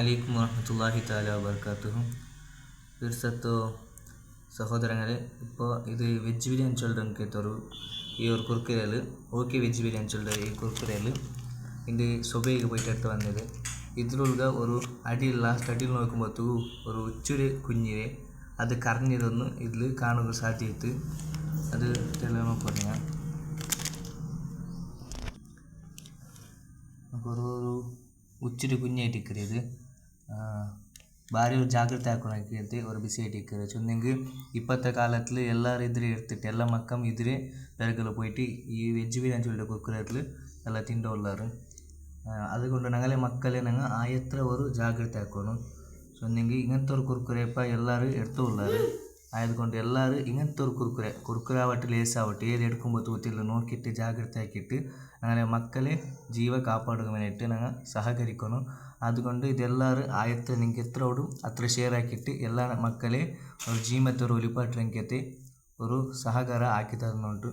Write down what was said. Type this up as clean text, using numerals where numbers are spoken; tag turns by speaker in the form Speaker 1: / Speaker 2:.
Speaker 1: അലൈക്കും വറഹ്മത്തുള്ളാഹി തആല വബറകാതുഹു. തീർച്ചയായിട്ടും സഹോദരങ്ങളെ, ഇപ്പോൾ ഇത് വെജ് ബിരിയാണി ചൊല്ലರು ಈ ഒരു ಕುರ್ಕುರೆಯಲ್ಲಿ ಓಕೆ ವೆಜ್ ಬಿರಿಯಾನಿ ಚೊಲ್ಲರು ಈ ಕುರ್ಕುರೆಯಲ್ಲಿ ಇಂದು ಸೊಬೆಗೆ പോയിട്ട് എടുത്ത് വന്നത് ഇതിലുള്ള ഒരു അടിയിൽ ലാസ്റ്റ് അടിയിൽ നോക്കുമ്പോഴത്തേക്ക് ഒരു ഇച്ചിരി കുഞ്ഞിരെ അത് കറഞ്ഞിതൊന്ന് ഇതിൽ കാണുക സാധ്യത അത് തെളിവ് പറഞ്ഞാൽ ഒരു ഉച്ചിരി കുഞ്ഞായിട്ട് ഇക്കറിയത് ಭಾರಿ ഒരു ಜಾಗ್ರತೆ ಹಾಕೋಣಕ್ಕೆ ഒരു ಬಿಸಿಯಾയിട്ട് ಇಕ್ಕರೆ ಚೊಂದೆಂಗೆ ಇಪ್ಪತ್ತ ಕಾಲത്തിൽ ಎಲ್ಲರೂ ಇದ್ರೆ ಇರ್ತಿಟ್ಟು ಎಲ್ಲ ಮಕ್ಕಮ್ ಇದ್ರೆ ಬೇರೆಗೆಲ್ಲ പോയിട്ട് ഈ വെജ് ബിരിയാണി ചൊല്ലിട്ട് കുർക്കുറത്തിൽ ಎಲ್ಲ ತಿಂಡೋಲ್ಲಾರು അതുകൊണ്ട് ഞങ്ങളെ മക്കളെ ഞങ്ങൾ ആയത്ര ഒരു ಜಾಗ್ರತೆ ಹಾಕೋಣ ചൊന്നെങ്കിൽ ഇങ്ങനത്തെ ഒരു കുർക്കുറയപ്പ എല്ലാവരും എടുത്തുള്ളാറ് ആയതുകൊണ്ട് എല്ലാവരും ഇങ്ങനത്തെ ഒരു കുർക്കുറെ ആവട്ടെ ലേസാവട്ടെ ഏത് എടുക്കുമ്പോൾ തൂത്തില്ല നോക്കിയിട്ട് ಜಾಗ್ರತೆ ആക്കിയിട്ട് ഞങ്ങളെ മക്കളെ ജീവ കാപ്പാടുക വേണ്ടിയിട്ട് ഞങ്ങൾ സഹകരിക്കണം. അതുകൊണ്ട് ഇതെല്ലാവരും ആയത്ര നിങ്ങൾക്ക് എത്ര ഓടും അത്ര ഷെയർ ആക്കിയിട്ട് എല്ലാ മക്കളെ ഒരു ജീമത്തെ ഒരു ഒലിപ്പാട്ടിനെങ്കത്തെ ഒരു സഹകാര ആക്കി തരുന്നുണ്ട്.